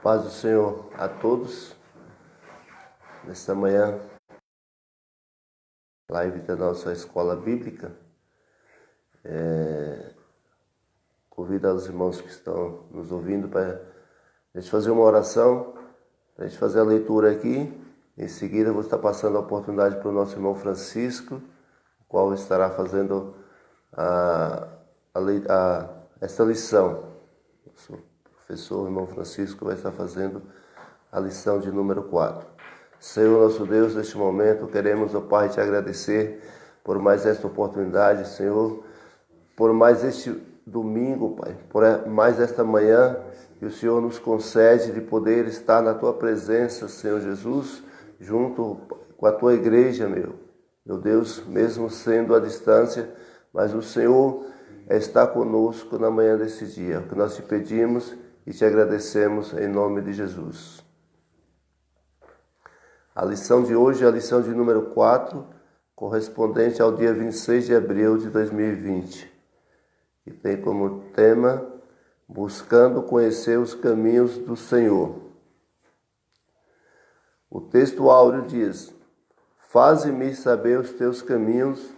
Paz do Senhor a todos. Nesta manhã, live da nossa escola bíblica. Convido os irmãos que estão nos ouvindo para a gente fazer uma oração, para a gente fazer a leitura aqui. Em seguida, eu vou estar passando a oportunidade para o nosso irmão Francisco, o qual estará fazendo esta lição. Nosso professor, o irmão Francisco, vai estar fazendo a lição de número 4. Senhor nosso Deus, neste momento queremos, ó Pai, te agradecer por mais esta oportunidade, Senhor, por mais este domingo, Pai, por mais esta manhã que o Senhor nos concede de poder estar na Tua presença, Senhor Jesus, junto com a Tua igreja, meu Deus, mesmo sendo à distância, mas o Senhor está conosco na manhã desse dia. O que nós te pedimos e te agradecemos em nome de Jesus. A lição de hoje é a lição de número 4, correspondente ao dia 26 de abril de 2020, que tem como tema Buscando conhecer os caminhos do Senhor. O texto áureo diz: Faze-me saber os teus caminhos,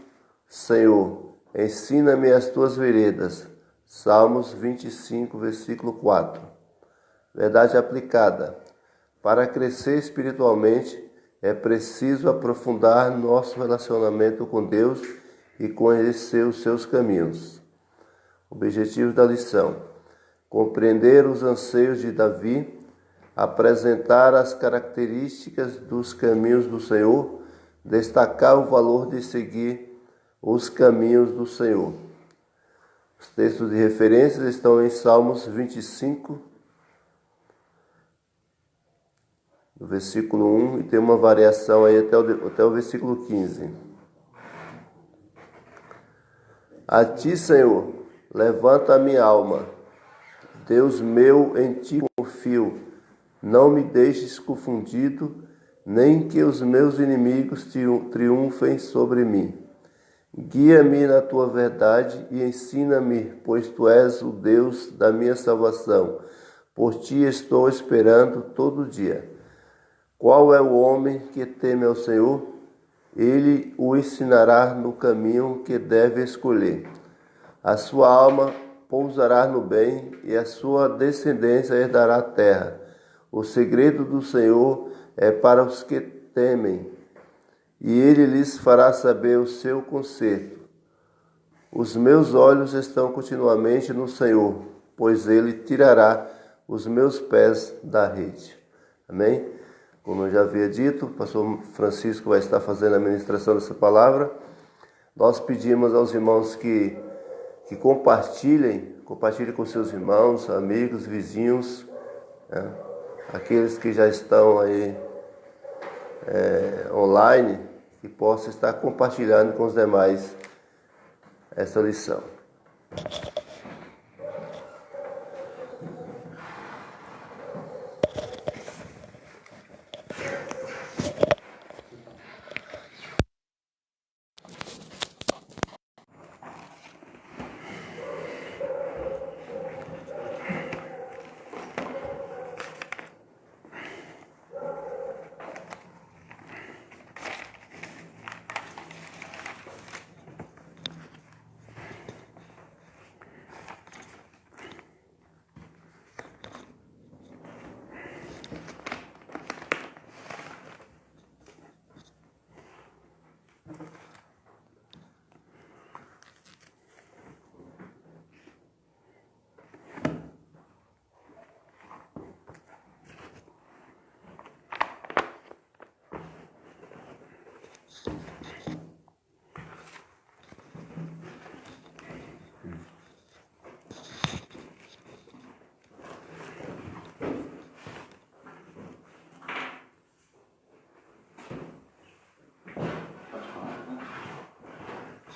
Senhor, ensina-me as tuas veredas. Salmos 25, versículo 4. Verdade aplicada. Para crescer espiritualmente, é preciso aprofundar nosso relacionamento com Deus e conhecer os seus caminhos. Objetivo da lição: compreender os anseios de Davi, apresentar as características dos caminhos do Senhor, destacar o valor de seguir os caminhos do Senhor. Os textos de referências estão em Salmos 25, no versículo 1, e tem uma variação aí até o versículo 15. A ti, Senhor, levanta a minha alma. Deus meu, em ti confio. Não me deixes confundido, nem que os meus inimigos triunfem sobre mim. Guia-me na tua verdade e ensina-me, pois tu és o Deus da minha salvação. Por ti estou esperando todo dia. Qual é o homem que teme ao Senhor? Ele o ensinará no caminho que deve escolher. A sua alma pousará no bem e a sua descendência herdará a terra. O segredo do Senhor é para os que temem, e ele lhes fará saber o seu conserto. Os meus olhos estão continuamente no Senhor, pois ele tirará os meus pés da rede. Amém? Como eu já havia dito, o pastor Francisco vai estar fazendo a ministração dessa palavra. Nós pedimos aos irmãos que compartilhem com seus irmãos, amigos, vizinhos, né? Aqueles que já estão aí online, que possam estar compartilhando com os demais essa lição.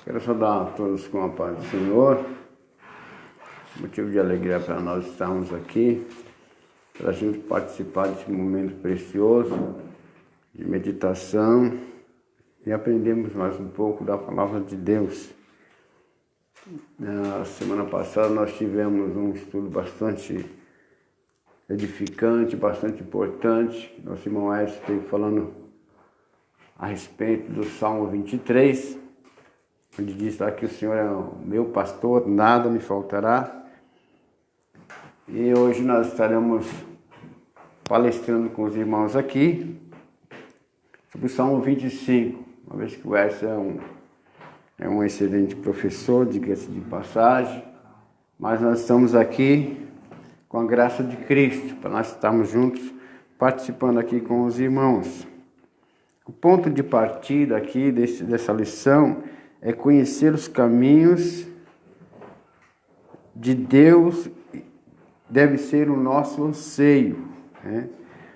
Quero saudar a todos com a paz do Senhor. Motivo de alegria para nós estarmos aqui, para a gente participar desse momento precioso de meditação e aprendermos mais um pouco da palavra de Deus. Na semana passada nós tivemos um estudo bastante edificante, bastante importante. Nosso irmão Edson esteve falando a respeito do Salmo 23, onde diz lá que o Senhor é o meu pastor, nada me faltará. E hoje nós estaremos palestrando com os irmãos aqui sobre o Salmo 25, uma vez que o Edson é um excelente professor, diga-se de passagem, mas nós estamos aqui com a graça de Cristo, para nós estarmos juntos, participando aqui com os irmãos. O ponto de partida aqui dessa lição é conhecer os caminhos de Deus, deve ser o nosso anseio, né?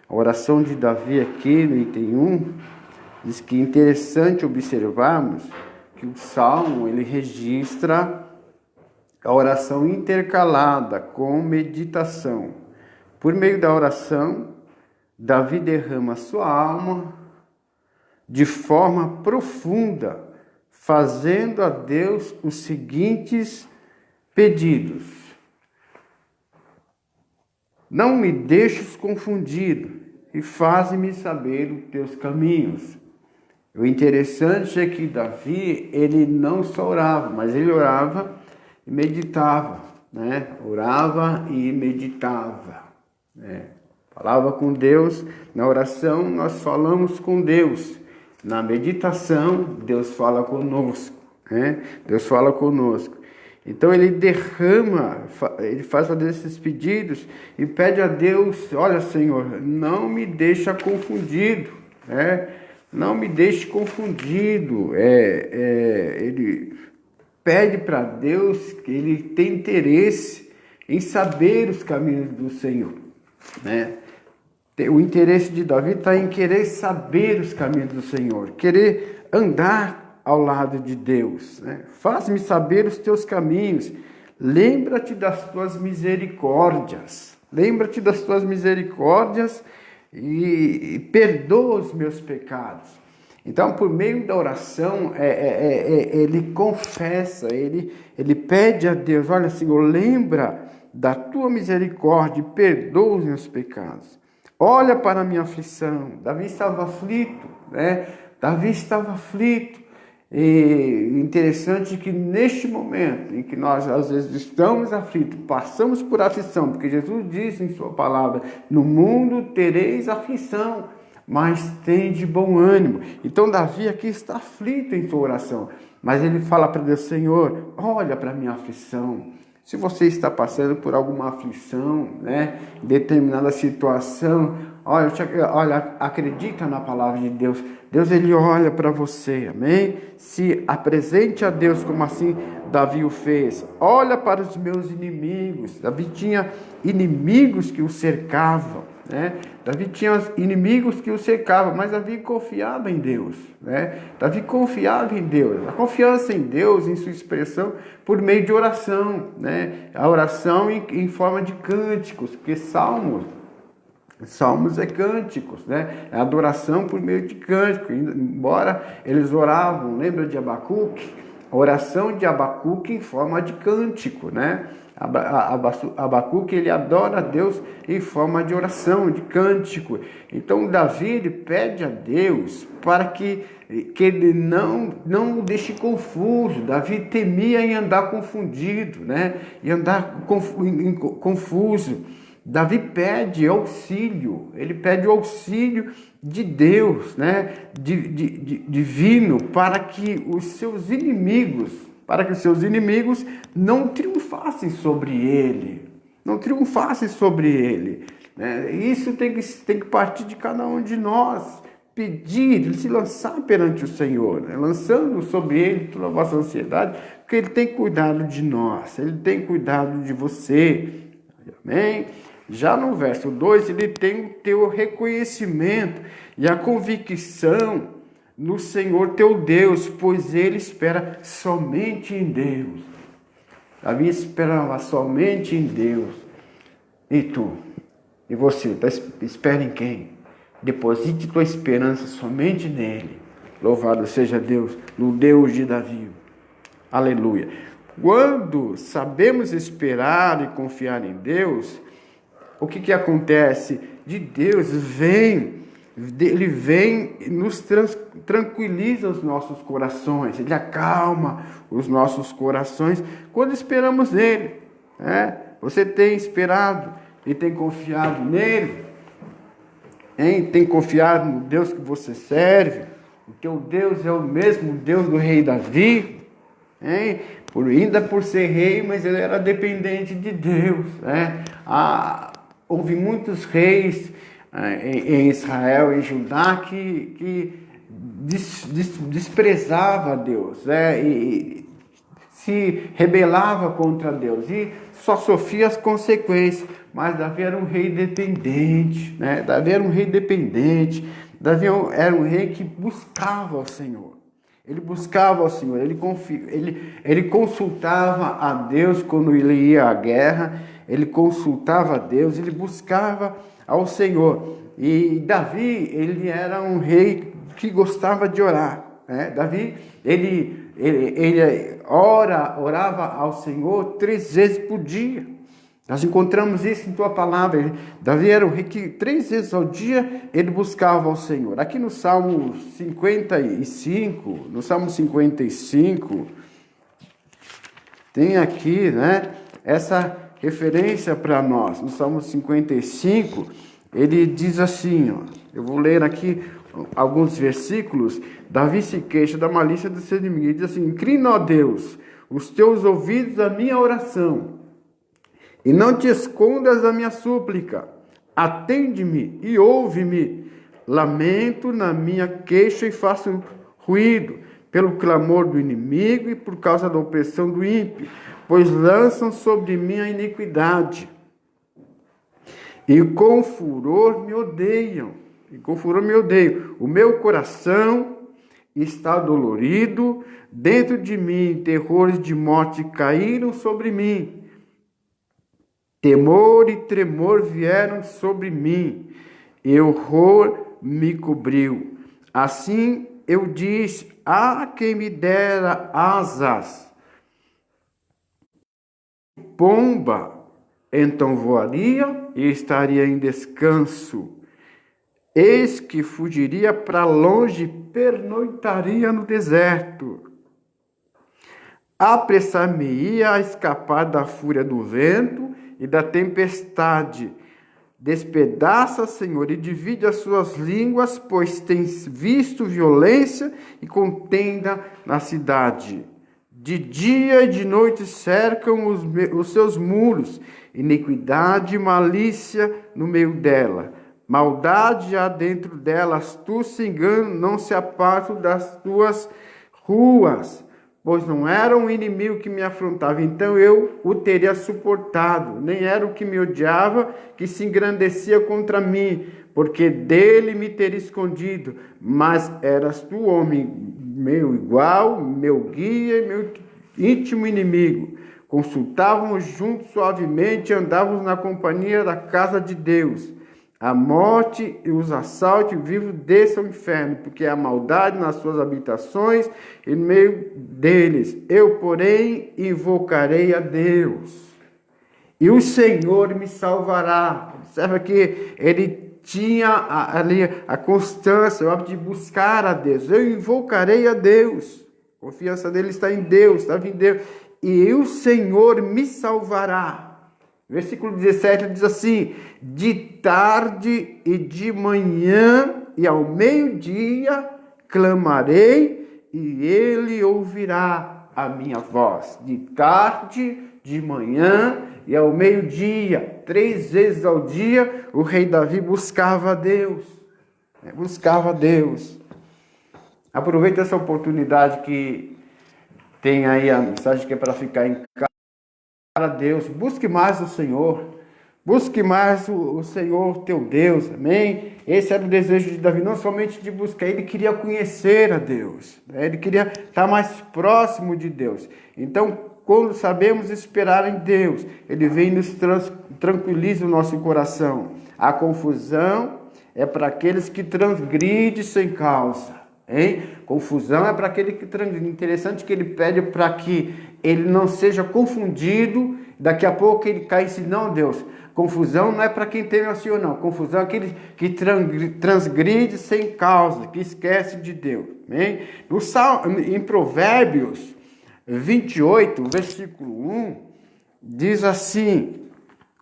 A oração de Davi aqui no item 1 diz que é interessante observarmos que o Salmo ele registra a oração intercalada com meditação. Por meio da oração, Davi derrama sua alma de forma profunda, fazendo a Deus os seguintes pedidos: não me deixes confundido e faze-me saber os teus caminhos. O interessante é que Davi, ele não só orava, mas ele orava e meditava, né? Orava e meditava, né? Falava com Deus. Na oração nós falamos com Deus, na meditação Deus fala conosco, né? Deus fala conosco. Então ele derrama, ele faz esses pedidos e pede a Deus: olha, Senhor, não me deixa confundido, né? Não me deixe confundido. Ele pede para Deus que ele tem interesse em saber os caminhos do Senhor, né? O interesse de Davi está em querer saber os caminhos do Senhor, querer andar ao lado de Deus, né? Faz-me saber os teus caminhos, lembra-te das tuas misericórdias, e perdoa os meus pecados. Então, por meio da oração, ele confessa, ele pede a Deus: olha, Senhor, lembra da tua misericórdia e perdoa os meus pecados. Olha para a minha aflição. Davi estava aflito, né? E interessante que neste momento em que nós às vezes estamos aflitos, passamos por aflição, porque Jesus disse em sua palavra: no mundo tereis aflição, mas tende bom ânimo. Então Davi aqui está aflito em sua oração, mas ele fala para Deus: Senhor, olha para a minha aflição. Se você está passando por alguma aflição, né, determinada situação, olha, acredita na palavra de Deus. Deus, ele olha para você, amém? Se apresente a Deus como assim Davi o fez. Olha para os meus inimigos. Davi tinha inimigos que o cercavam, né? Davi tinha inimigos que o cercavam, mas Davi confiava em Deus, né? Davi confiava em Deus. A confiança em Deus, em sua expressão, por meio de oração, né? A oração em forma de cânticos, porque Salmos é cânticos, né? É adoração por meio de cânticos. Embora eles oravam, lembra de Abacuque? A oração de Abacuque em forma de cântico, né? Abacuque, ele adora a Deus em forma de oração, de cântico. Então Davi, ele pede a Deus para que ele não o deixe confuso. Davi temia em andar confundido, né? E andar confuso. Davi pede auxílio, ele pede o auxílio de Deus, né? Divino, para que os seus inimigos não triunfassem sobre ele, né? Isso tem que partir de cada um de nós, pedir, se lançar perante o Senhor, né? Lançando sobre ele toda a vossa ansiedade, porque ele tem cuidado de nós, ele tem cuidado de você, amém? Já no verso 2, ele tem o teu reconhecimento e a convicção no Senhor teu Deus, pois ele espera somente em Deus. Davi esperava somente em Deus. E tu? E você? Espera em quem? Deposite tua esperança somente nele. Louvado seja Deus, no Deus de Davi. Aleluia. Quando sabemos esperar e confiar em Deus, o que acontece? De Deus Ele vem e nos tranquiliza os nossos corações, Ele acalma os nossos corações quando esperamos nele. Você tem esperado e tem confiado nele? Tem confiado no Deus que você serve? O teu Deus é o mesmo Deus do rei Davi? Ainda por ser rei, mas ele era dependente de Deus. Houve muitos reis em Israel, em Judá, que desprezava Deus, e se rebelava contra Deus e só sofria as consequências. Mas Davi era um rei dependente, Davi era um rei dependente. Davi era um rei que buscava ao Senhor. Ele buscava ao Senhor, ele consultava a Deus quando ele ia à guerra, ele consultava a Deus, ele buscava ao Senhor. E Davi, ele era um rei que gostava de orar. Davi, ele orava ao Senhor 3 vezes por dia. Nós encontramos isso em tua palavra. Davi era um rei que 3 vezes ao dia ele buscava ao Senhor. Aqui no Salmo 55, tem aqui, essa referência para nós. No Salmo 55, ele diz assim, eu vou ler aqui alguns versículos. Davi se queixa da malícia dos seus inimigos. Ele diz assim: inclina, ó Deus, os teus ouvidos à minha oração, e não te escondas da minha súplica. Atende-me e ouve-me. Lamento na minha queixa e faço ruído pelo clamor do inimigo e por causa da opressão do ímpio, pois lançam sobre mim a iniquidade. E com furor me odeiam. O meu coração está dolorido dentro de mim. Terrores de morte caíram sobre mim. Temor e tremor vieram sobre mim, e horror me cobriu. Assim eu disse: quem me dera asas, pomba, então voaria e estaria em descanso. Eis que fugiria para longe, pernoitaria no deserto. Apressar-me-ia a escapar da fúria do vento e da tempestade. Despedaça, Senhor, e divide as suas línguas, pois tens visto violência e contenda na cidade. De dia e de noite cercam os seus muros, iniquidade e malícia no meio dela. Maldade há dentro dela, astúcia e engano não se apartam das tuas ruas. Pois não era um inimigo que me afrontava, então eu o teria suportado. Nem era o que me odiava, que se engrandecia contra mim, porque dele me teria escondido. Mas eras tu, homem meu igual, meu guia e meu íntimo inimigo. Consultávamos juntos suavemente e andávamos na companhia da casa de Deus. A morte e os assaltos vivos desçam ao inferno, porque há maldade nas suas habitações e no meio deles. Eu, porém, invocarei a Deus, e o Senhor me salvará. Observa que ele tinha ali a constância, o hábito de buscar a Deus. Eu invocarei a Deus. A confiança dele está em Deus, estava em Deus. E o Senhor me salvará. Versículo 17 diz assim: de tarde e de manhã e ao meio-dia clamarei, e ele ouvirá a minha voz. De tarde, de manhã e ao meio-dia, 3 vezes ao dia, o rei Davi buscava a Deus. Buscava a Deus. Aproveita essa oportunidade que tem aí a mensagem que é para ficar em casa. A Deus, busque mais o Senhor, busque mais o Senhor teu Deus, amém? Esse era o desejo de Davi, não somente de buscar, ele queria conhecer a Deus, ele queria estar mais próximo de Deus. Então, quando sabemos esperar em Deus, ele vem e nos tranquiliza o nosso coração. A confusão é para aqueles que transgridem sem causa. Confusão é para aquele que transgride. Interessante que ele pede para que ele não seja confundido Daqui a pouco ele cai e diz, não, Deus, confusão não é para quem teme ao Senhor, não. Confusão é aquele que transgride sem causa, que esquece de Deus. Amém? Em Provérbios 28, versículo 1, diz assim,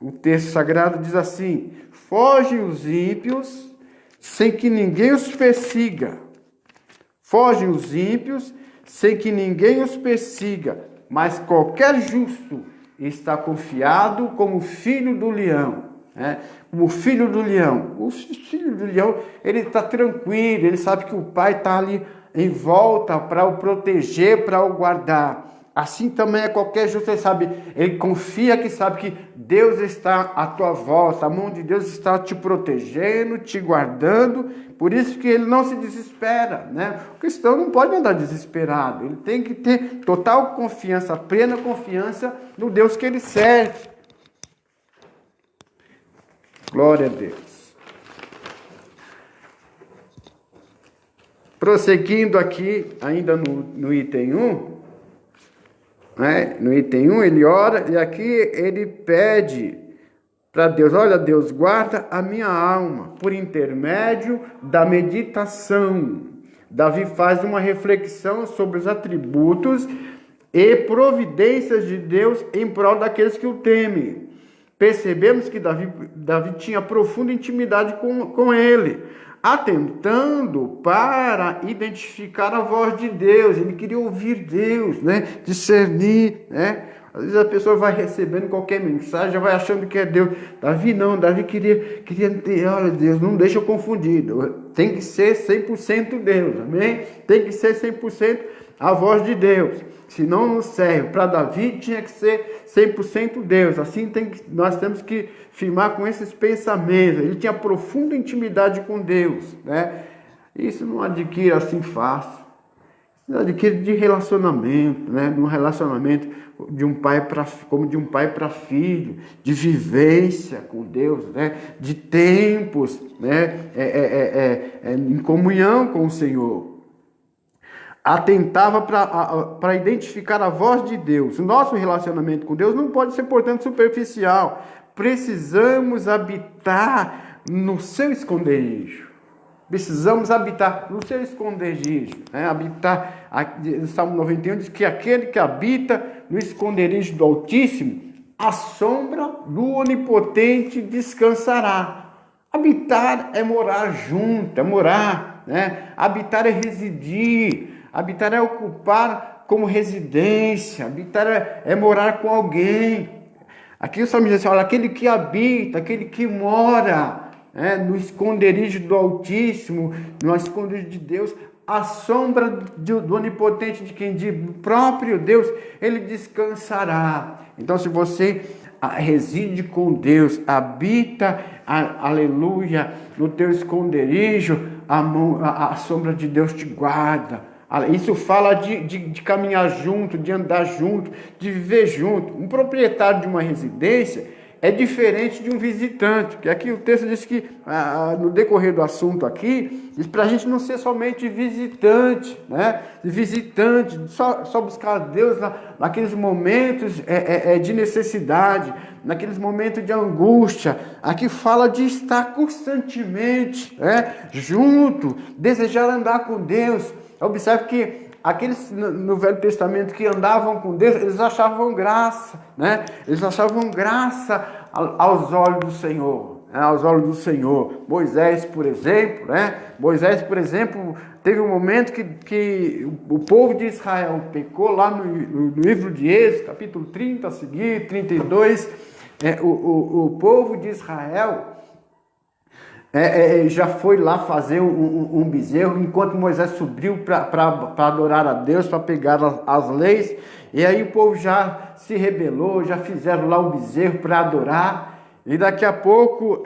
o texto sagrado diz assim, fogem os ímpios sem que ninguém os persiga. Fogem os ímpios sem que ninguém os persiga, mas qualquer justo está confiado como filho do leão. Como filho do leão. O filho do leão, ele está tranquilo, ele sabe que o pai está ali em volta para o proteger, para o guardar. Assim também é qualquer justo, ele sabe, ele confia que sabe que Deus está à tua volta, a mão de Deus está te protegendo, te guardando, por isso que ele não se desespera, né? O cristão não pode andar desesperado, ele tem que ter total confiança, plena confiança no Deus que ele serve. Glória a Deus. Prosseguindo aqui, ainda no item 1, no item 1 ele ora e aqui ele pede para Deus, olha Deus, guarda a minha alma por intermédio da meditação. Davi faz uma reflexão sobre os atributos e providências de Deus em prol daqueles que o temem. Percebemos que Davi tinha profunda intimidade com ele, atentando para identificar a voz de Deus. Ele queria ouvir Deus, discernir, Às vezes a pessoa vai recebendo qualquer mensagem, já vai achando que é Deus. Davi não, Davi queria ter, olha Deus, não deixa eu confundir, tem que ser 100% Deus, amém? Tem que ser 100% a voz de Deus, senão não serve. Para Davi tinha que ser 100% Deus, assim nós temos que firmar com esses pensamentos. Ele tinha profunda intimidade com Deus, Isso não adquire assim fácil, isso adquire de relacionamento, de um relacionamento de um pai para filho, de vivência com Deus, de tempos, em comunhão com o Senhor. Atentava para identificar a voz de Deus. O nosso relacionamento com Deus não pode ser, portanto, superficial. Precisamos habitar no seu esconderijo. Precisamos habitar no seu esconderijo. Habitar, o Salmo 91 diz que aquele que habita no esconderijo do Altíssimo, à sombra do Onipotente descansará. Habitar é morar junto, é morar, Habitar é residir. Habitar é ocupar como residência, habitar é morar com alguém. Aqui o Salmo diz assim, olha, aquele que habita, aquele que mora no esconderijo do Altíssimo, no esconderijo de Deus, à sombra do Onipotente, de quem diz, do próprio Deus, ele descansará. Então, se você reside com Deus, habita, aleluia, no teu esconderijo, a sombra de Deus te guarda. Isso fala de caminhar junto, de andar junto, de viver junto. Um proprietário de uma residência é diferente de um visitante, que aqui o texto diz que, no decorrer do assunto aqui, diz para a gente não ser somente visitante, visitante, só buscar Deus naqueles momentos de necessidade, naqueles momentos de angústia. Aqui fala de estar constantemente junto, desejar andar com Deus. Observe que aqueles no Velho Testamento que andavam com Deus, eles achavam graça, Eles achavam graça aos olhos do Senhor, aos olhos do Senhor. Moisés, por exemplo, teve um momento que o povo de Israel pecou lá no livro de Êxodo, capítulo 30 a seguir, 32, o povo de Israel já foi lá fazer um bezerro, enquanto Moisés subiu para adorar a Deus, para pegar as leis, e aí o povo já se rebelou, já fizeram lá um bezerro para adorar, e daqui a pouco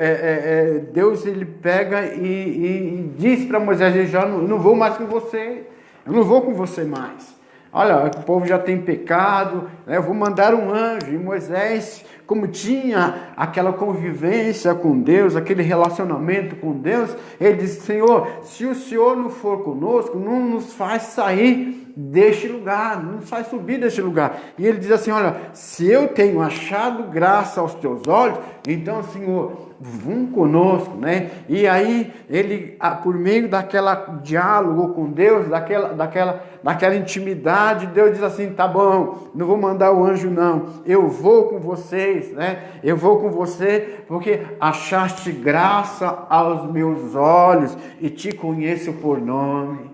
Deus ele pega e diz para Moisés, eu não vou mais com você, eu não vou com você mais. Olha, o povo já tem pecado, eu vou mandar um anjo. E Moisés, como tinha aquela convivência com Deus, aquele relacionamento com Deus, ele disse, Senhor, se o Senhor não for conosco, não nos faz sair deste lugar, não sai subir deste lugar. E ele diz assim, olha, se eu tenho achado graça aos teus olhos, então, Senhor, vão conosco, né? E aí, ele, por meio daquela diálogo com Deus, daquela intimidade, Deus diz assim, tá bom, não vou mandar o anjo não, eu vou com vocês, né? Eu vou com você, porque achaste graça aos meus olhos e te conheço por nome.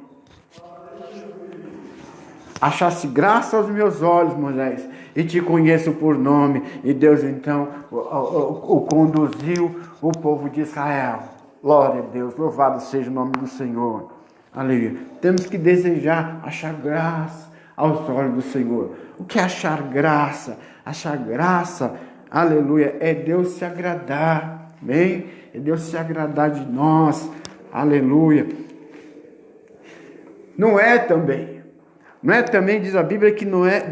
Achaste graça aos meus olhos, Moisés, e te conheço por nome. E Deus então o conduziu, o povo de Israel. Glória a Deus, louvado seja o nome do Senhor. Aleluia. Temos que desejar achar graça aos olhos do Senhor. O que é achar graça? Achar graça, aleluia, é Deus se agradar, amém? É Deus se agradar de nós, aleluia. Noé também diz a Bíblia que Noé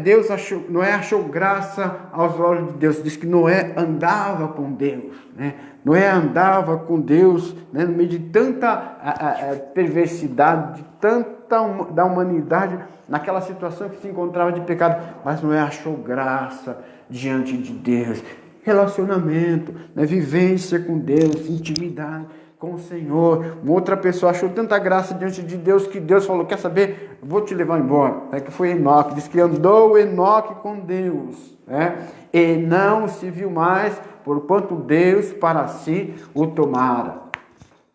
achou graça aos olhos de Deus. Diz que Noé andava com Deus, né? Noé andava com Deus, né? No meio de tanta perversidade, de tanta da humanidade, naquela situação que se encontrava de pecado. Mas Noé achou graça diante de Deus. Relacionamento, né? Vivência com Deus, intimidade com o Senhor. Uma outra pessoa achou tanta graça diante de Deus que Deus falou, quer saber, vou te levar embora. É que foi Enoque, diz que andou Enoque com Deus, né? E não se viu mais, porquanto Deus para si o tomara.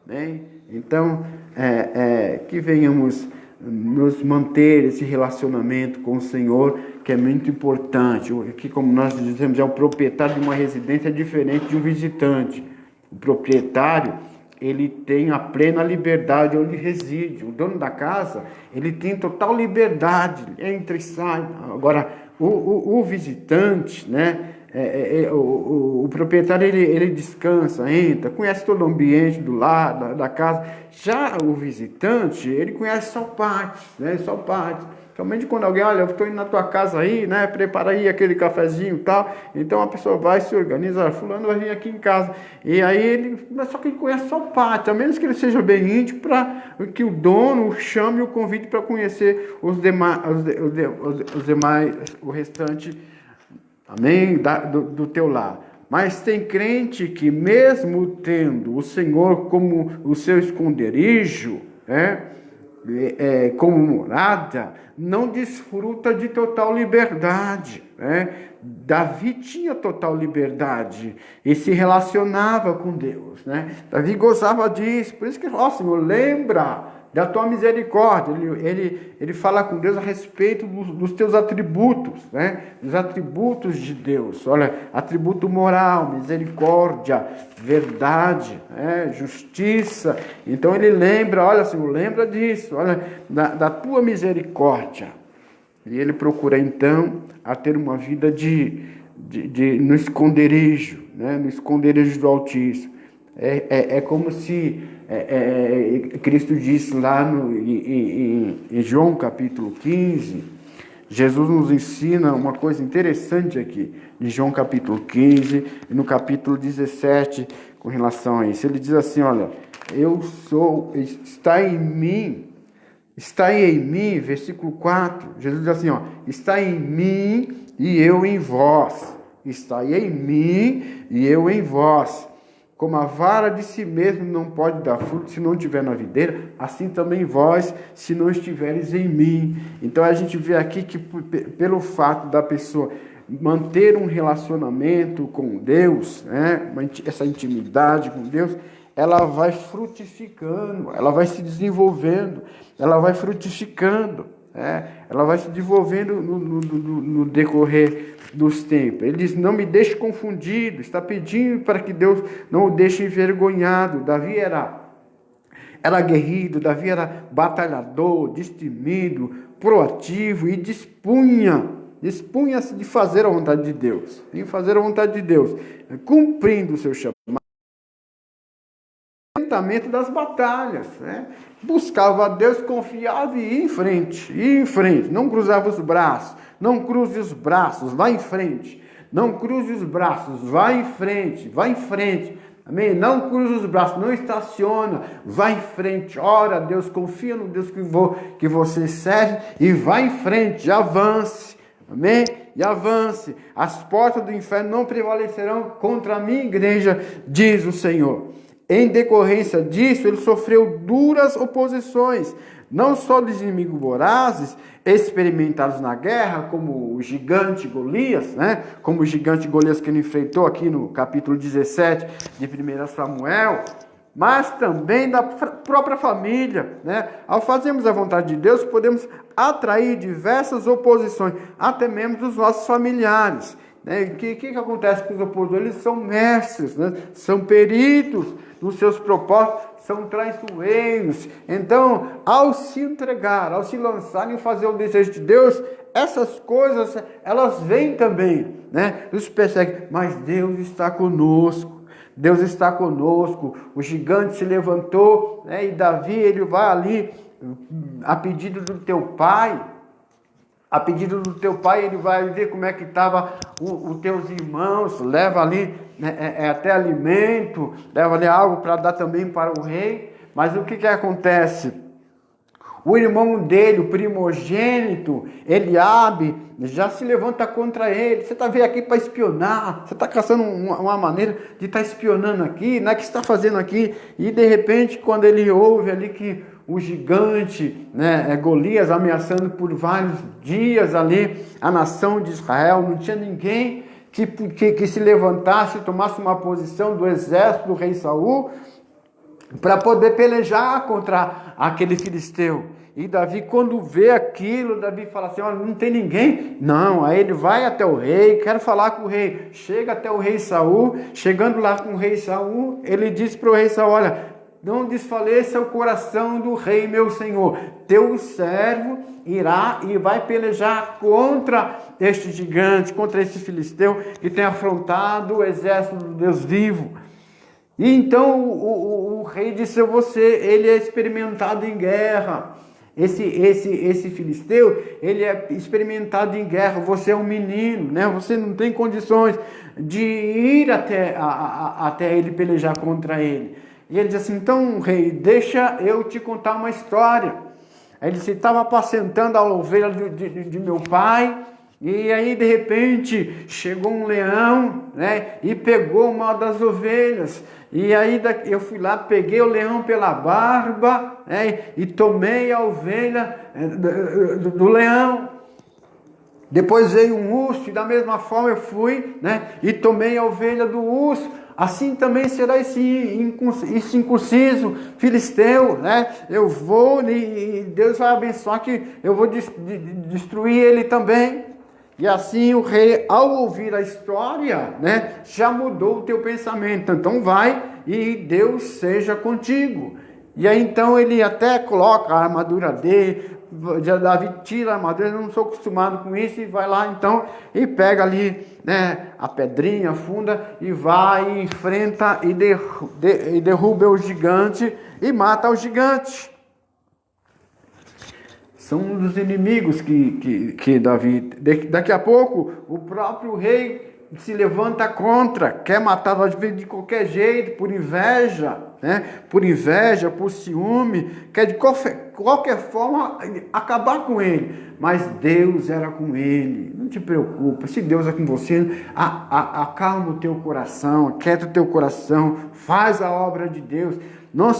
Bem, então, que venhamos nos manter esse relacionamento com o Senhor, que é muito importante. Que, como nós dizemos, é o proprietário de uma residência diferente de um visitante. O proprietário, ele tem a plena liberdade onde reside. O dono da casa, ele tem total liberdade, entra e sai. Agora, o visitante, né? O proprietário, ele descansa, entra, conhece todo o ambiente do lado, da casa. Já o visitante, ele conhece só partes, né? Só partes. Realmente quando alguém, olha, eu estou indo na tua casa aí, né? Prepara aí aquele cafezinho e tal. Então a pessoa vai, se organiza, fulano vai vir aqui em casa. E aí mas só que ele conhece só parte, a menos que ele seja bem íntimo, para que o dono o chame e o convide para conhecer os demais, o restante, amém? Do teu lar. Mas tem crente que mesmo tendo o Senhor como o seu esconderijo, como morada, não desfruta de total liberdade, né? Davi tinha total liberdade e se relacionava com Deus, né? Davi gozava disso, por isso que, Senhor, lembra da tua misericórdia. Ele fala com Deus a respeito dos teus atributos, né? Dos atributos de Deus. Olha, atributo moral, misericórdia, verdade, justiça. Então ele lembra, olha, Senhor, lembra disso, olha, da tua misericórdia. E ele procura então a ter uma vida no esconderijo, né? No esconderijo do Altíssimo. É como se Cristo disse lá em João capítulo 15, Jesus nos ensina uma coisa interessante aqui, em João capítulo 15 e no capítulo 17, com relação a isso. Ele diz assim, olha, está em mim, versículo 4, Jesus diz assim, está em mim e eu em vós, está em mim e eu em vós. Como a vara de si mesmo não pode dar fruto se não estiver na videira, assim também vós, se não estiveres em mim. Então a gente vê aqui que pelo fato da pessoa manter um relacionamento com Deus, né, essa intimidade com Deus, ela vai frutificando, ela vai se desenvolvendo, ela vai frutificando, ela vai se desenvolvendo no decorrer dos tempos. Ele diz, não me deixe confundido, está pedindo para que Deus não o deixe envergonhado. Davi era aguerrido, Davi era batalhador, destemido, proativo e dispunha-se de fazer a vontade de Deus, cumprindo o seu chamado. Das batalhas, né? Buscava a Deus, confiava e ia em frente, não cruzava os braços, não cruze os braços, vá em frente, não cruze os braços, vá em frente, Amém? Não cruza os braços, não estaciona, vai em frente, ora a Deus, confia no Deus que você serve e vai em frente, avance. Amém? E avance. As portas do inferno não prevalecerão contra a minha igreja, diz o Senhor. Em decorrência disso, ele sofreu duras oposições, não só dos inimigos vorazes, experimentados na guerra, como o gigante Golias, né? Como o gigante Golias que ele enfrentou aqui no capítulo 17 de 1 Samuel, mas também da própria família, né? Ao fazermos a vontade de Deus, podemos atrair diversas oposições, até mesmo dos nossos familiares. O que acontece com os opositores? Eles são mestres, né? São peritos nos seus propósitos, são traiçoeiros. Então, ao se entregar, ao se lançarem e fazer o desejo de Deus, essas coisas, elas vêm também, né? Nos perseguem, mas Deus está conosco. Deus está conosco. O gigante se levantou, né? E Davi, ele vai ali, a pedido do teu pai. A pedido do teu pai, ele vai ver como é que estavam os teus irmãos, leva ali até alimento, leva ali algo para dar também para o rei. Mas o que acontece? O irmão dele, o primogênito, Eliabe, já se levanta contra ele. Você está vindo aqui para espionar, você está caçando uma maneira de estar espionando aqui, não é que você está fazendo aqui. E de repente, quando ele ouve ali que o gigante, né, Golias, ameaçando por vários dias ali a nação de Israel, não tinha ninguém que se levantasse e tomasse uma posição do exército do rei Saul para poder pelejar contra aquele filisteu. E Davi, quando vê aquilo, Davi fala assim, olha, não tem ninguém? Não, aí ele vai até o rei, quero falar com o rei. Chega até o rei Saul, chegando lá com o rei Saul, ele diz para o rei Saul, olha, não desfaleça o coração do rei, meu senhor. Teu servo irá e vai pelejar contra este gigante, contra esse filisteu que tem afrontado o exército do Deus vivo. E então o rei disse a você, ele é experimentado em guerra. Esse filisteu, ele é experimentado em guerra. Você é um menino, né? Você não tem condições de ir até ele pelejar contra ele. E ele disse assim, então rei, deixa eu te contar uma história. Aí ele disse, estava apacentando a ovelha de meu pai, e aí de repente chegou um leão, né, e pegou uma das ovelhas. E aí eu fui lá, peguei o leão pela barba, né, e tomei a ovelha do leão. Depois veio um urso, e da mesma forma eu fui, né, e tomei a ovelha do urso. Assim também será esse incircunciso filisteu, né? Eu vou e Deus vai abençoar que eu vou destruir ele também. E assim o rei, ao ouvir a história, né, já mudou o teu pensamento. Então vai e Deus seja contigo. E aí então ele até coloca a armadura dele, Davi tira a armadura, eu não sou acostumado com isso, e vai lá então e pega ali, né, a pedrinha, afunda e vai, e enfrenta e derruba o gigante e mata o gigante. São um dos inimigos que Davi, daqui a pouco o próprio rei se levanta contra, quer matar de qualquer jeito, por inveja, né? Por inveja, por ciúme, quer de qualquer forma acabar com ele. Mas Deus era com ele. Não te preocupa, se Deus é com você, acalma o teu coração, aquieta o teu coração, faz a obra de Deus. Não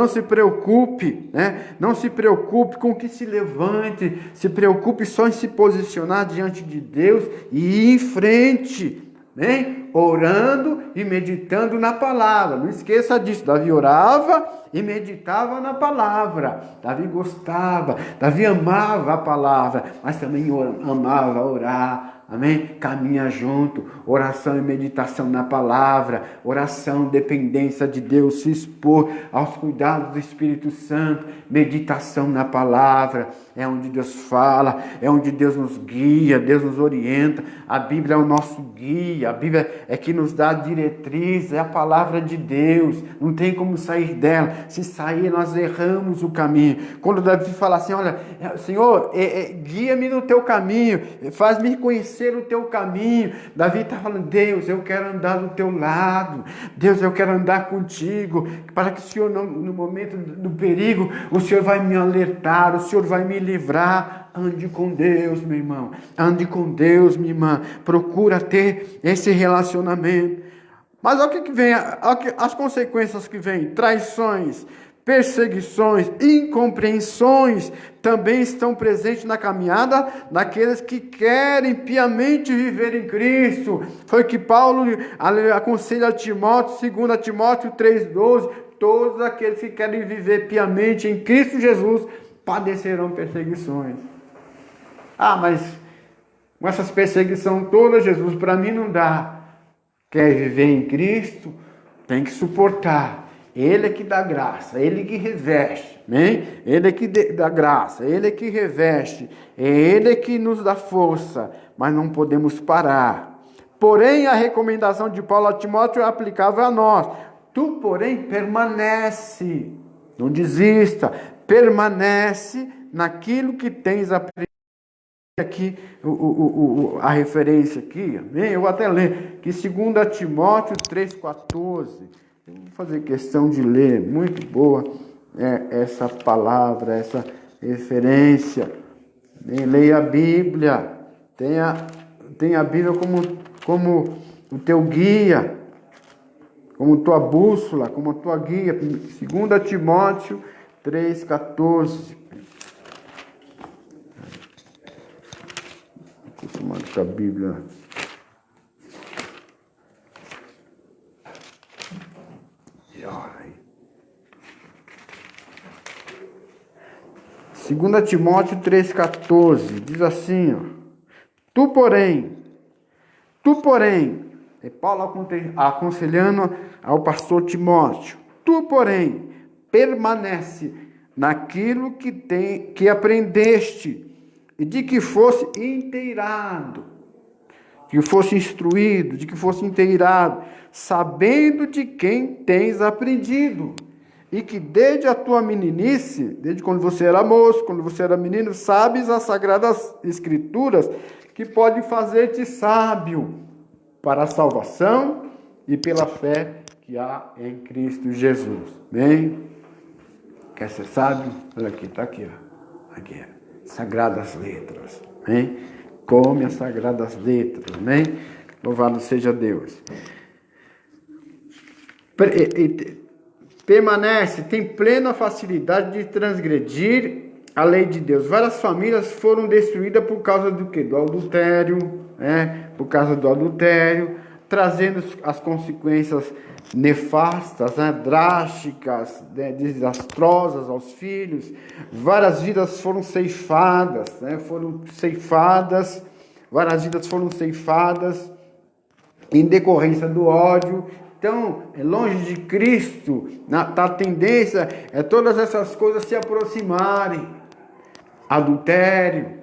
se preocupe, né? Não se preocupe com que se levante, se preocupe só em se posicionar diante de Deus e ir em frente, né? Orando e meditando na palavra. Não esqueça disso, Davi orava e meditava na palavra. Davi gostava, Davi amava a palavra, mas também amava orar. Amém? Caminha junto, oração e meditação na palavra, oração, dependência de Deus, se expor aos cuidados do Espírito Santo, meditação na palavra, é onde Deus fala, é onde Deus nos guia, Deus nos orienta. A Bíblia é o nosso guia, a Bíblia é que nos dá diretriz, é a palavra de Deus, não tem como sair dela. Se sair, nós erramos o caminho. Quando Davi fala assim, olha, Senhor, guia-me no teu caminho, faz-me conhecer conhecer o teu caminho. Davi está falando, Deus, eu quero andar do teu lado. Deus, eu quero andar contigo. Para que o Senhor, no momento do perigo, o Senhor vai me alertar, o Senhor vai me livrar. Ande com Deus, meu irmão. Ande com Deus, minha irmã. Procura ter esse relacionamento. Mas olha o que vem, as consequências que vêm. Traições, perseguições, incompreensões também estão presentes na caminhada daqueles que querem piamente viver em Cristo. Foi que Paulo aconselha a Timóteo, 2 Timóteo 3,12, todos aqueles que querem viver piamente em Cristo Jesus padecerão perseguições. Mas com essas perseguições todas, Jesus, para mim não dá. Quer viver em Cristo, tem que suportar. Ele é que dá graça, Ele que reveste, amém? Ele é que dá graça, Ele é que reveste, é Ele que nos dá força, mas não podemos parar. Porém, a recomendação de Paulo a Timóteo é aplicável a nós. Tu, porém, permanece, não desista, permanece naquilo que tens aprendido. Aqui a referência aqui, amém? Eu vou até ler, que 2 Timóteo 3,14, eu vou fazer questão de ler, muito boa essa palavra, essa referência. Leia a Bíblia, tenha a Bíblia como o teu guia, como tua bússola, como a tua guia. 2 Timóteo 3,14. Com a Bíblia. Segunda Timóteo 3,14 diz assim, Tu porém, é Paulo aconselhando ao pastor Timóteo, tu porém permanece naquilo que aprendeste e de que fosse inteirado, que fosse instruído, de que fosse inteirado, sabendo de quem tens aprendido, e que desde a tua meninice, desde quando você era moço, quando você era menino, sabes as sagradas escrituras, que podem fazer-te sábio para a salvação e pela fé que há em Cristo Jesus. Amém? Quer ser sábio? Olha aqui, está aqui, ó. Aqui, Sagradas Letras, amém? Come as Sagradas Letras, amém? Louvado seja Deus. Permanece, tem plena facilidade de transgredir a lei de Deus. Várias famílias foram destruídas por causa do quê? Do adultério, por causa do adultério, trazendo as consequências nefastas, drásticas, desastrosas aos filhos. Várias vidas foram ceifadas, várias vidas foram ceifadas em decorrência do ódio. Então, longe de Cristo, a tendência é todas essas coisas se aproximarem. Adultério,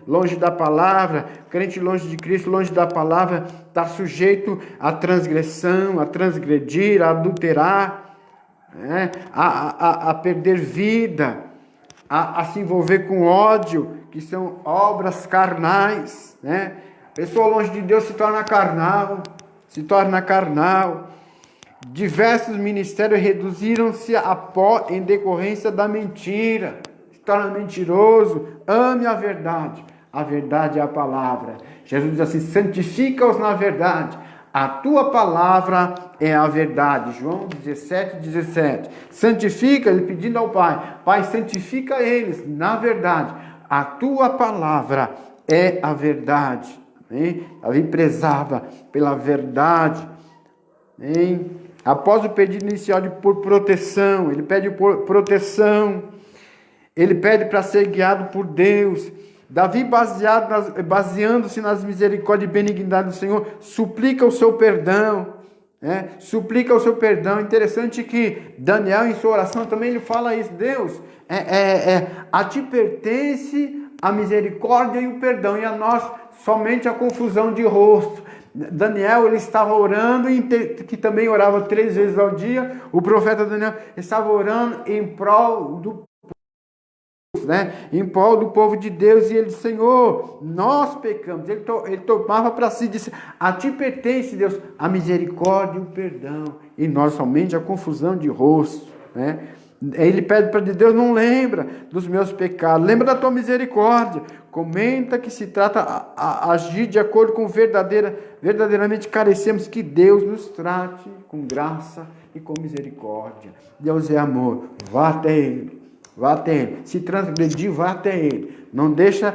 longe da palavra, crente longe de Cristo, longe da palavra, está sujeito à transgressão, a transgredir, a adulterar, a perder vida, a se envolver com ódio, que são obras carnais. Pessoa longe de Deus se torna carnal. Diversos ministérios reduziram-se a pó em decorrência da mentira. Se torna mentiroso. Ame a verdade é a palavra. Jesus diz assim, santifica-os na verdade, a tua palavra é a verdade. João 17:17. Santifica, ele pedindo ao Pai, Pai, santifica eles na verdade, a tua palavra é a verdade. Davi prezava pela verdade. Após o pedido inicial por proteção, ele pede por proteção, ele pede para ser guiado por Deus. Davi, baseando-se nas misericórdias e benignidade do Senhor, suplica o seu perdão. Suplica o seu perdão. Interessante que Daniel, em sua oração, também ele fala isso. Deus, a ti pertence a misericórdia e o perdão, e a nós somente a confusão de rosto. Daniel, ele estava orando, que também orava 3 vezes ao dia. O profeta Daniel estava orando em prol do né, em prol do povo de Deus, e ele disse: Senhor, nós pecamos. Ele tomava para si, disse: a ti pertence, Deus, a misericórdia e o perdão, e nós somente a confusão de rosto, né? Ele pede para Deus: não lembra dos meus pecados, lembra da tua misericórdia. Comenta que se trata a agir de acordo com verdadeiramente carecemos, que Deus nos trate com graça e com misericórdia. Deus é amor, vá até Ele. Vá até Ele. Se transgredir, vá até Ele. Não deixa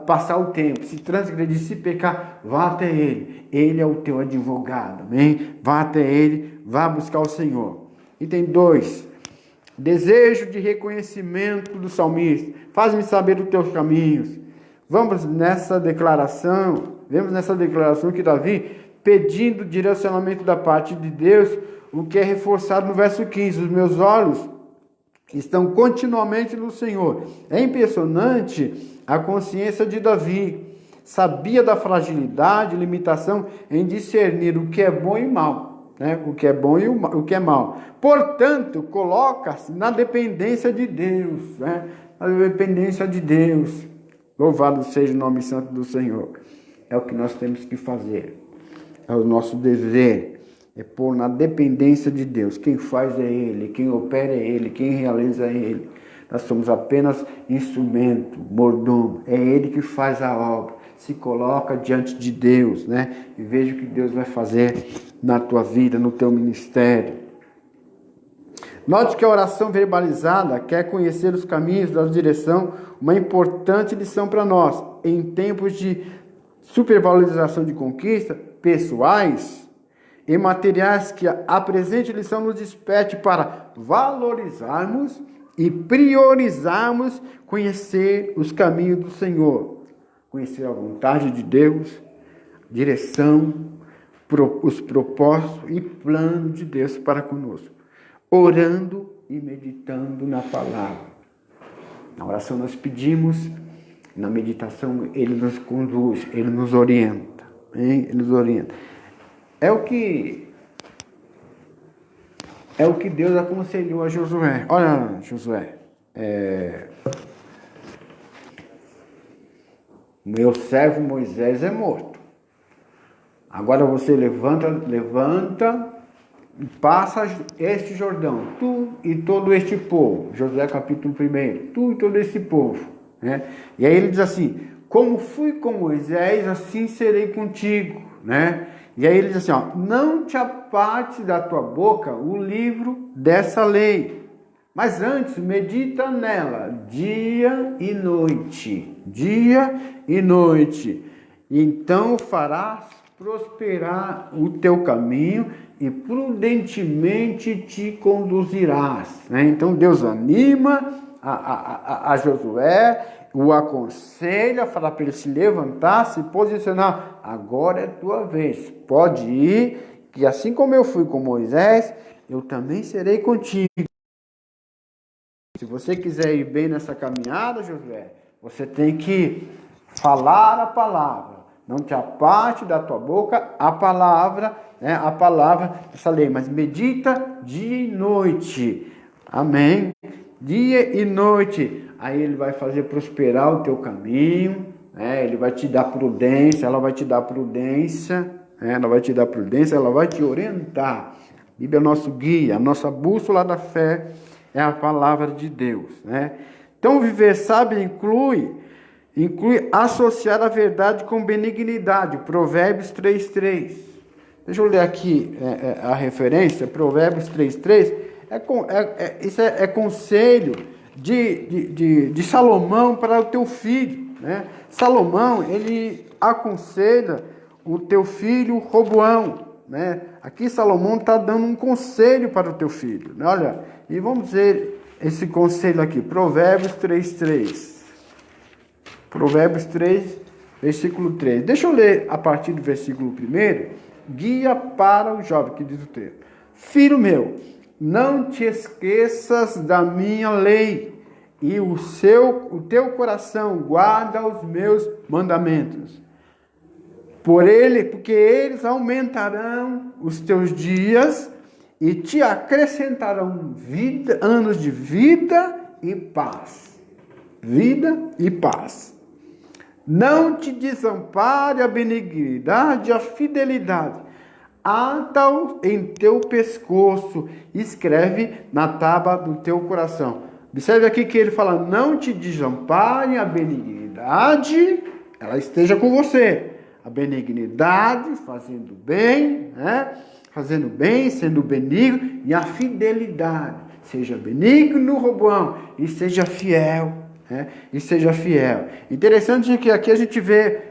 passar o tempo. Se transgredir, se pecar, vá até Ele. Ele é o teu advogado. Amém? Vá até Ele, vá buscar o Senhor. Item 2. Desejo de reconhecimento do salmista. Faz-me saber os teus caminhos. Vemos nessa declaração que Davi, pedindo direcionamento da parte de Deus, o que é reforçado no verso 15. Os meus olhos estão continuamente no Senhor. É impressionante a consciência de Davi. Sabia da fragilidade e limitação em discernir o que é bom e mal, né? O que é bom e o que é mal. Portanto, coloca-se na dependência de Deus, né? Na dependência de Deus. Louvado seja o nome santo do Senhor. É o que nós temos que fazer. É o nosso dever. É pôr na dependência de Deus. Quem faz é Ele, quem opera é Ele, quem realiza é Ele. Nós somos apenas instrumento, mordomo. É Ele que faz a obra. Se coloca diante de Deus, né? E veja o que Deus vai fazer na tua vida, no teu ministério. Note que a oração verbalizada quer conhecer os caminhos da direção, uma importante lição para nós. Em tempos de supervalorização de conquistas pessoais e materiais, que a presente lição nos desperte para valorizarmos e priorizarmos conhecer os caminhos do Senhor, conhecer a vontade de Deus, direção, os propósitos e plano de Deus para conosco, orando e meditando na palavra. Na oração nós pedimos, na meditação Ele nos conduz, Ele nos orienta, hein? Ele nos orienta. É o que Deus aconselhou a Josué. Olha, Josué, meu servo Moisés é morto. Agora você levanta e passa este Jordão, tu e todo este povo. Josué capítulo 1, tu e todo este povo, né? E aí ele diz assim: como fui com Moisés, assim serei contigo, né? E aí ele diz assim, ó: não te aparte da tua boca o livro dessa lei, mas antes medita nela dia e noite, então farás prosperar o teu caminho e prudentemente te conduzirás, né? Então Deus anima a Josué, o aconselha, fala para ele se levantar, se posicionar. Agora é tua vez, pode ir, que assim como eu fui com Moisés, eu também serei contigo. Se você quiser ir bem nessa caminhada, Josué, você tem que falar a palavra. Não te aparte da tua boca a palavra, né? A palavra, essa lei, mas medita dia e noite. Amém? Dia e noite. Aí Ele vai fazer prosperar o teu caminho, né? Ele vai te dar prudência, ela vai te dar prudência, né? Ela vai te dar prudência, ela vai te orientar. A Bíblia é nosso guia, a nossa bússola da fé é a palavra de Deus, né? Então, viver sábio inclui associar a verdade com benignidade. Provérbios 3:3. Deixa eu ler aqui a referência. Provérbios 3:3. Isso é conselho de Salomão para o teu filho, né? Salomão, ele aconselha o teu filho Roboão, né? Aqui Salomão está dando um conselho para o teu filho, né? Olha, e vamos ver esse conselho aqui. Provérbios 3:3. Provérbios 3, versículo 3. Deixa eu ler a partir do versículo 1. Guia para o jovem, que diz o texto: filho meu, não te esqueças da minha lei, e o teu coração guarda os meus mandamentos. Porque eles aumentarão os teus dias e te acrescentarão anos de vida e paz. vida e paz. Não te desampare a benignidade e a fidelidade. Ata-o em teu pescoço, escreve na tábua do teu coração. Observe aqui que ele fala, não te desampare a benignidade, ela esteja com você. A benignidade, fazendo bem, né? Fazendo bem, sendo benigno, e a fidelidade. Seja benigno, Roboão, e seja fiel. E seja fiel. Interessante que aqui a gente vê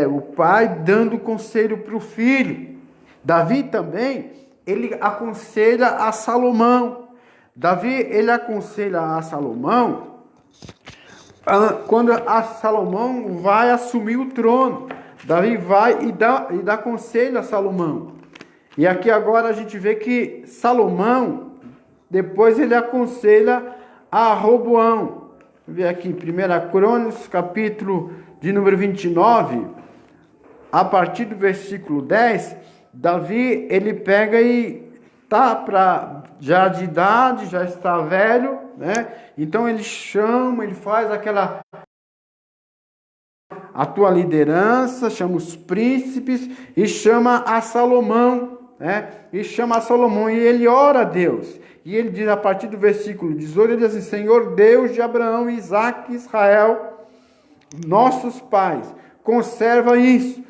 o pai dando conselho para o filho. Davi também, ele aconselha a Salomão. Davi, ele aconselha a Salomão quando a Salomão vai assumir o trono. Davi vai e dá conselho a Salomão. E aqui agora a gente vê que Salomão, depois ele aconselha a Roboão. Vamos ver aqui, 1 Crônicas, capítulo de número 29, a partir do versículo 10, Davi, ele pega e já de idade, já está velho, né? Então ele chama, ele faz a tua liderança, chama os príncipes e chama a Salomão, né? E chama a Salomão e ele ora a Deus. E ele diz a partir do versículo 18, ele diz assim, Senhor Deus de Abraão, Isaque e Israel, nossos pais, conserva isso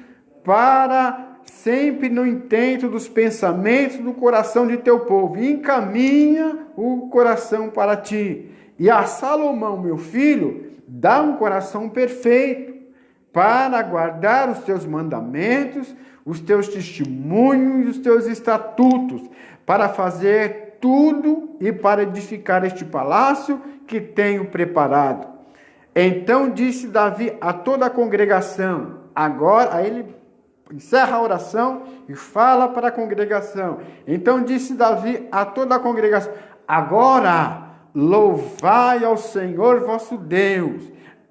para sempre no intento dos pensamentos do coração de teu povo, e encaminha o coração para ti. E a Salomão, meu filho, dá um coração perfeito para guardar os teus mandamentos, os teus testemunhos e os teus estatutos, para fazer tudo e para edificar este palácio que tenho preparado. Então disse Davi a toda a congregação, agora, aí ele encerra a oração e fala para a congregação. Então disse Davi a toda a congregação, agora louvai ao Senhor vosso Deus.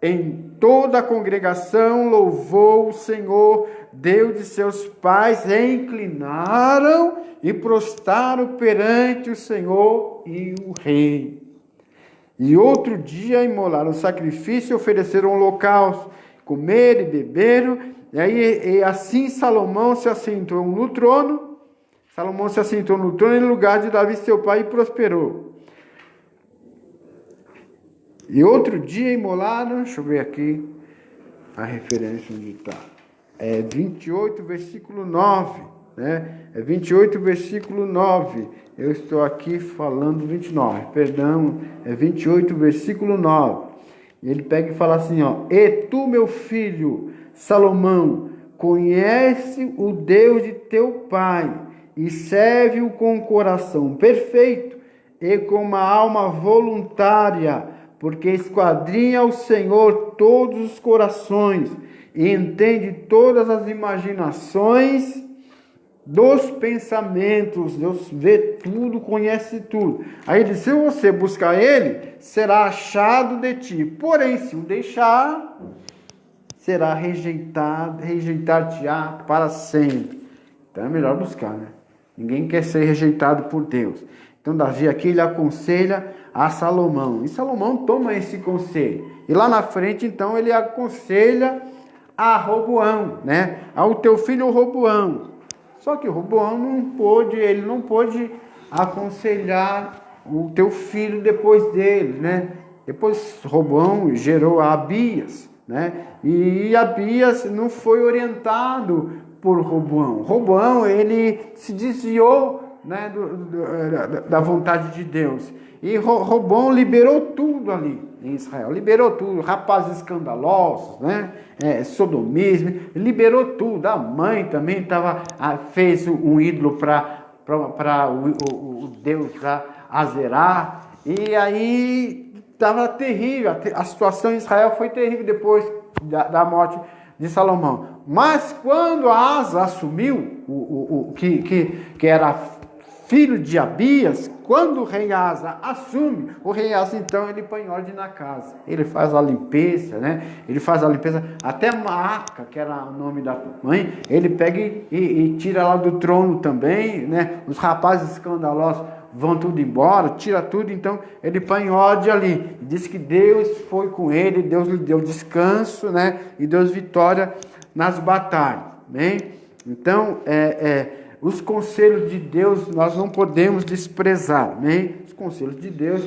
Em toda a congregação louvou o Senhor, Deus de seus pais, e inclinaram e prostraram perante o Senhor e o rei. E outro dia imolaram sacrifício e ofereceram holocausto, comeram e beberam, e assim Salomão se assentou no trono. Salomão se assentou no trono em lugar de Davi seu pai e prosperou. E outro dia imolaram, deixa eu ver aqui a referência onde está. É 28, versículo 9, né? É 28, versículo 9. Eu estou aqui falando 29, perdão, é 28, versículo 9. E ele pega e fala assim, ó, e tu, meu filho, Salomão, conhece o Deus de teu pai e serve-o com o coração perfeito e com uma alma voluntária, porque esquadrinha o Senhor todos os corações e entende todas as imaginações dos pensamentos. Deus vê tudo, conhece tudo. Aí ele diz, se você buscar ele, será achado de ti. Porém, se o deixar, será rejeitado, rejeitar-te-á para sempre. Então é melhor buscar, né? Ninguém quer ser rejeitado por Deus. Então Davi aqui, ele aconselha a Salomão. E Salomão toma esse conselho. E lá na frente, então, ele aconselha a Roboão, né? Ao teu filho Roboão. Só que Roboão ele não pôde aconselhar o teu filho depois dele, né? Depois Roboão gerou a Abias, né? E Abias não foi orientado por Roboão. Roboão, ele se desviou, né, da vontade de Deus. E Roboão liberou tudo ali em Israel. Liberou tudo. Rapazes escandalosos, né? Sodomismo. Liberou tudo. A mãe também fez um ídolo para o Deus Azerá. E aí estava terrível. A situação em Israel foi terrível depois da morte de Salomão. Mas quando Asa assumiu, que era filho de Abias, quando o rei Asa assume, o rei Asa então ele põe ordem na casa. Ele faz a limpeza, né? Ele faz a limpeza, até Maaca, que era o nome da mãe, ele pega e tira lá do trono também, né? Os rapazes escandalosos vão tudo embora, tira tudo, então ele põe em ordem ali. Diz que Deus foi com ele, Deus lhe deu descanso, né? E deu vitória nas batalhas, amém? Então, os conselhos de Deus nós não podemos desprezar, amém? Os conselhos de Deus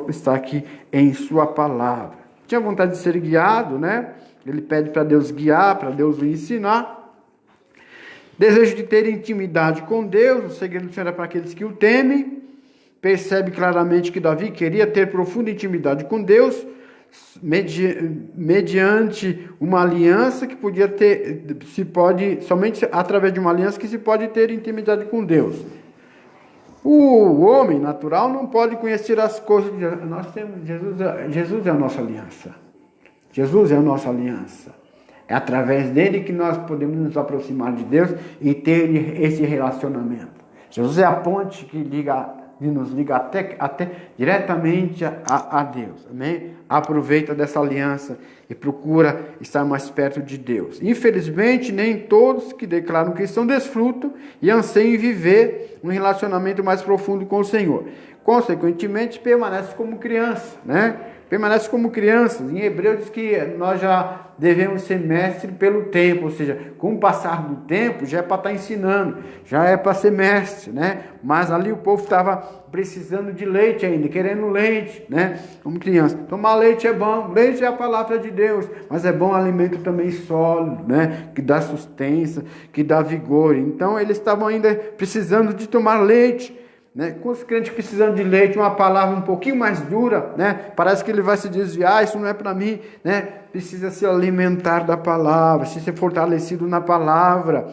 está aqui em sua palavra. Tinha vontade de ser guiado, né? Ele pede para Deus guiar, para Deus o ensinar. Desejo de ter intimidade com Deus, o segredo do Senhor é para aqueles que o temem. Percebe claramente que Davi queria ter profunda intimidade com Deus, mediante uma aliança que podia ter, somente através de uma aliança que se pode ter intimidade com Deus. O homem natural não pode conhecer as coisas de Deus. Nós temos Jesus é a nossa aliança. Jesus é a nossa aliança. É através dele que nós podemos nos aproximar de Deus e ter esse relacionamento. Jesus é a ponte que nos liga até diretamente a Deus. Amém? Aproveita dessa aliança e procura estar mais perto de Deus. Infelizmente, nem todos que declaram que são desfrutam e anseiam viver um relacionamento mais profundo com o Senhor. Consequentemente, permanece como criança, né? Permanece como crianças. Em Hebreus diz que nós já devemos ser mestre pelo tempo, ou seja, com o passar do tempo já é para estar ensinando, já é para ser mestre, né? Mas ali o povo estava precisando de leite ainda, querendo leite, né? Como criança. Tomar leite é bom, leite é a palavra de Deus, mas é bom alimento também sólido, né? Que dá sustância, que dá vigor. Então eles estavam ainda precisando de tomar leite. Né? Com os crentes precisando de leite, uma palavra um pouquinho mais dura, né? Parece que ele vai se desviar, isso não é para mim, né? Precisa se alimentar da palavra, se ser fortalecido na palavra.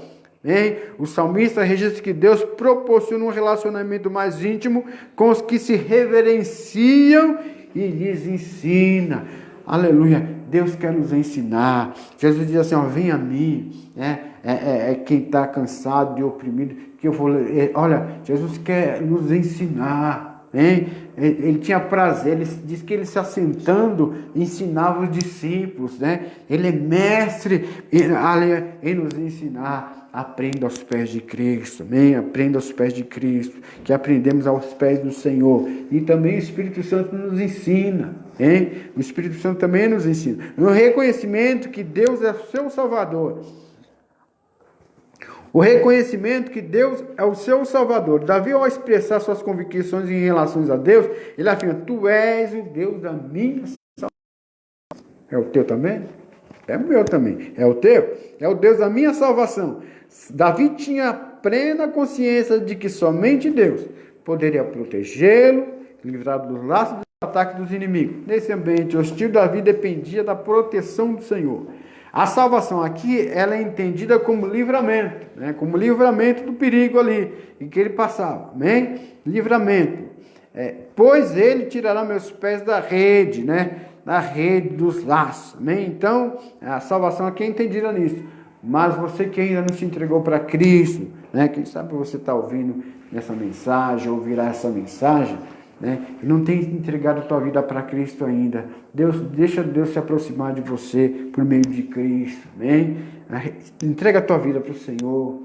Hein? O salmista registra que Deus proporciona um relacionamento mais íntimo com os que se reverenciam e lhes ensina. Aleluia, Deus quer nos ensinar. Jesus diz assim, ó, vem a mim, né? Quem está cansado e oprimido, que eu vou... Olha, Jesus quer nos ensinar, hein? Ele tinha prazer, ele diz que ele se assentando ensinava os discípulos, né? Ele é mestre em nos ensinar. Aprenda aos pés de Cristo, amém? Aprenda aos pés de Cristo, que aprendemos aos pés do Senhor. E também o Espírito Santo nos ensina, hein? O Espírito Santo também nos ensina. O reconhecimento que Deus é o seu Salvador. O reconhecimento que Deus é o seu Salvador. Davi, ao expressar suas convicções em relação a Deus, ele afirma, tu és o Deus da minha salvação. É o teu também? É o meu também. É o teu? É o Deus da minha salvação. Davi tinha plena consciência de que somente Deus poderia protegê-lo, livrá-lo dos laços e dos ataques dos inimigos. Nesse ambiente hostil, Davi dependia da proteção do Senhor. A salvação aqui, ela é entendida como livramento, né? Como livramento do perigo ali em que ele passava, amém? Livramento. Pois ele tirará meus pés da rede, né? Da rede dos laços, amém? Então, a salvação aqui é entendida nisso. Mas você que ainda não se entregou para Cristo, né? Quem sabe você está ouvindo essa mensagem, ouvirá essa mensagem, né? E não tem entregado a tua vida para Cristo ainda. Deixa Deus se aproximar de você por meio de Cristo, amém? Entrega a tua vida para o Senhor,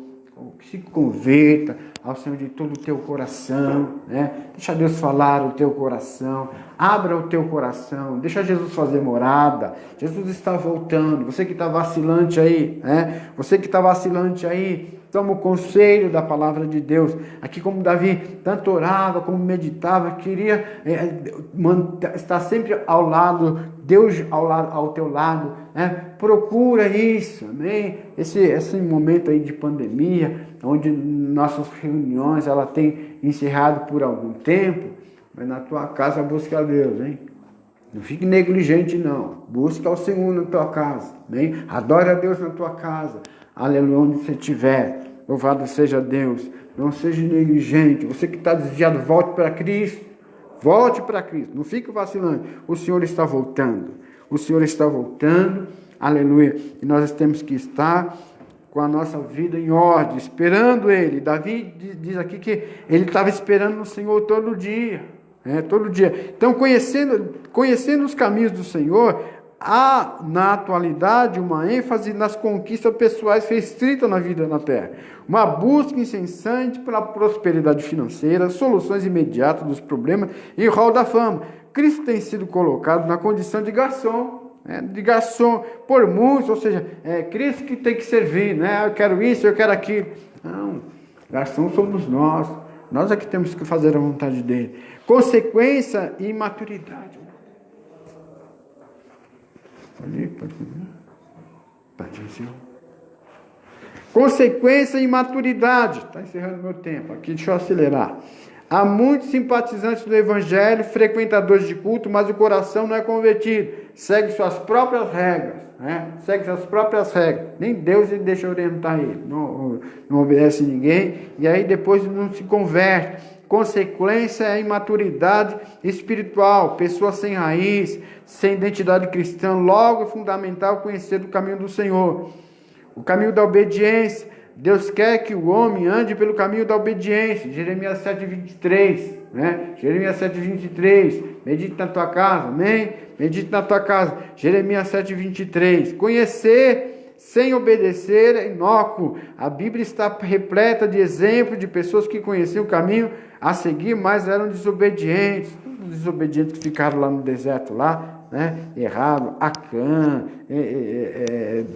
se converta ao Senhor de todo o teu coração, né? Deixa Deus falar o teu coração, abra o teu coração, deixa Jesus fazer morada. Jesus está voltando. Você que está vacilante aí, né? Você que está vacilante aí, toma o conselho da palavra de Deus. Aqui como Davi tanto orava, como meditava, queria estar sempre ao lado, Deus ao teu lado, né? Procura isso, amém? Esse momento aí de pandemia, onde nossas reuniões ela tem encerrado por algum tempo, mas na tua casa busca a Deus, hein? Não fique negligente não, busca o Senhor na tua casa, amém? Adore a Deus na tua casa, aleluia, onde você estiver, louvado seja Deus, não seja negligente. Você que está desviado, volte para Cristo, não fique vacilando, o Senhor está voltando, aleluia, e nós temos que estar com a nossa vida em ordem, esperando Ele. Davi diz aqui que ele estava esperando no Senhor todo dia, todo dia. Então, conhecendo os caminhos do Senhor, há na atualidade uma ênfase nas conquistas pessoais restritas na vida na Terra. Uma busca incessante pela prosperidade financeira, soluções imediatas dos problemas e rol da fama. Cristo tem sido colocado na condição de garçom, por muitos, ou seja, é Cristo que tem que servir, né? Eu quero isso, eu quero aquilo. Não, garçom somos nós é que temos que fazer a vontade dele. Consequência e imaturidade. Consequência e imaturidade. Está encerrando meu tempo aqui, deixa eu acelerar. Há muitos simpatizantes do Evangelho, frequentadores de culto, mas o coração não é convertido. Segue suas próprias regras. Segue suas próprias regras. Nem Deus ele deixa orientar ele. Não obedece ninguém. E aí depois não se converte. Consequência é a imaturidade espiritual. Pessoa sem raiz, sem identidade cristã. Logo é fundamental conhecer o caminho do Senhor. O caminho da obediência. Deus quer que o homem ande pelo caminho da obediência. Jeremias 7:23, Jeremias 7:23. Medite na tua casa, amém? Medite na tua casa. Jeremias 7:23. Conhecer sem obedecer é inócuo. A Bíblia está repleta de exemplos de pessoas que conheciam o caminho a seguir, mas eram desobedientes. Os desobedientes que ficaram lá no deserto, errado, Acã,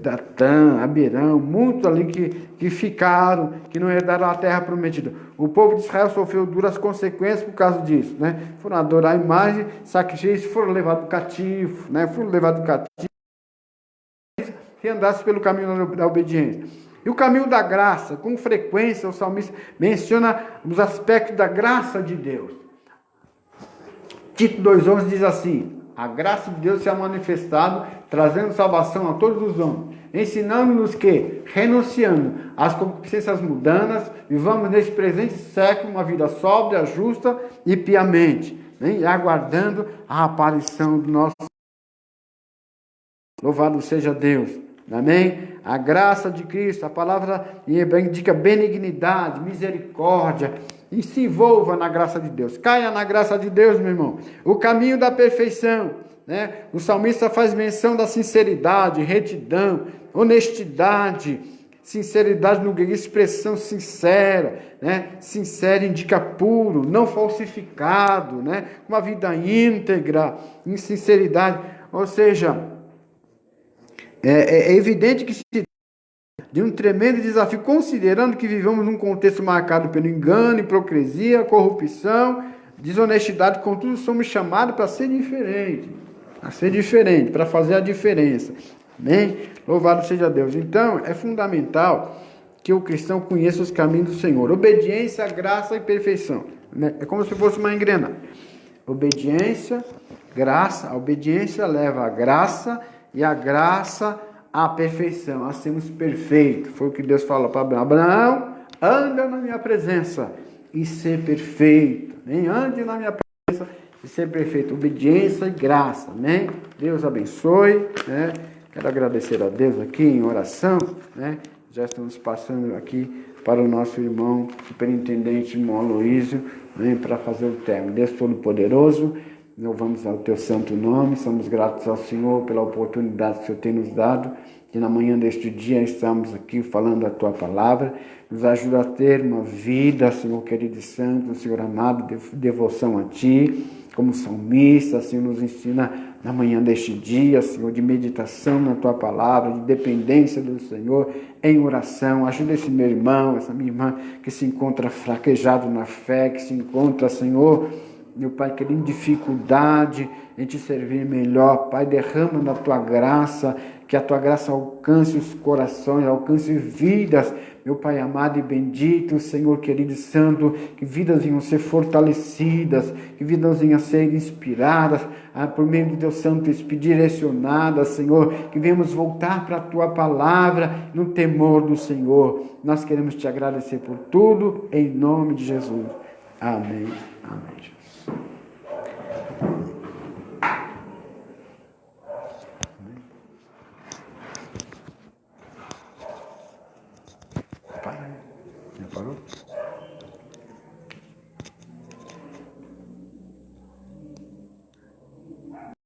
Datã, Abirão, muitos ali que ficaram, que não herdaram a terra prometida. O povo de Israel sofreu duras consequências por causa disso, Foram adorar a imagem, sacrifício, foram levados cativo, se andasse pelo caminho da obediência. E o caminho da graça, com frequência o salmista menciona os aspectos da graça de Deus. Tito 2:11 diz assim: a graça de Deus se é manifestado, trazendo salvação a todos os homens, ensinando-nos que, renunciando às concupiscências mundanas, vivamos neste presente século uma vida sóbria, justa e piamente, e aguardando a aparição do nosso. Louvado seja Deus. Amém? A graça de Cristo, a palavra em hebraico indica benignidade, misericórdia. E se envolva na graça de Deus. Caia na graça de Deus, meu irmão. O caminho da perfeição. O salmista faz menção da sinceridade, retidão, honestidade. Sinceridade no grego, expressão sincera. Sincero indica puro, não falsificado. Uma vida íntegra, em sinceridade. Ou seja, é evidente que se de um tremendo desafio, considerando que vivemos num contexto marcado pelo engano, hipocrisia, corrupção, desonestidade. Contudo, somos chamados para ser diferente, para fazer a diferença. Amém? Louvado seja Deus. Então, é fundamental que o cristão conheça os caminhos do Senhor. Obediência, graça e perfeição. É como se fosse uma engrenagem. Obediência, graça. A obediência leva a graça e a graça a perfeição, a sermos perfeitos. Foi o que Deus falou para Abraão. Abraão, anda na minha presença e ser perfeito. Ande na minha presença e ser perfeito. Obediência e graça. Amém? Deus abençoe. Quero agradecer a Deus aqui em oração. Já estamos passando aqui para o nosso irmão superintendente, irmão Aloísio, para fazer o término. Deus Todo-Poderoso, louvamos ao teu santo nome, somos gratos ao Senhor pela oportunidade que o Senhor tem nos dado, que na manhã deste dia estamos aqui falando a tua palavra. Nos ajuda a ter uma vida, Senhor querido e santo, Senhor amado, de devoção a ti, como salmista, Senhor, nos ensina na manhã deste dia, Senhor, de meditação na tua palavra, de dependência do Senhor em oração. Ajuda esse meu irmão, essa minha irmã que se encontra fraquejado na fé, que se encontra, Senhor, meu Pai, querendo dificuldade em te servir melhor. Pai, derrama da tua graça, que a tua graça alcance os corações, alcance vidas, meu Pai amado e bendito, Senhor querido e santo, que vidas venham ser fortalecidas, que vidas venham ser inspiradas, por meio do teu Santo Espírito, direcionadas, Senhor, que venhamos voltar para a tua palavra no temor do Senhor. Nós queremos te agradecer por tudo, em nome de Jesus. Amém. Amém, Jesus. Parou?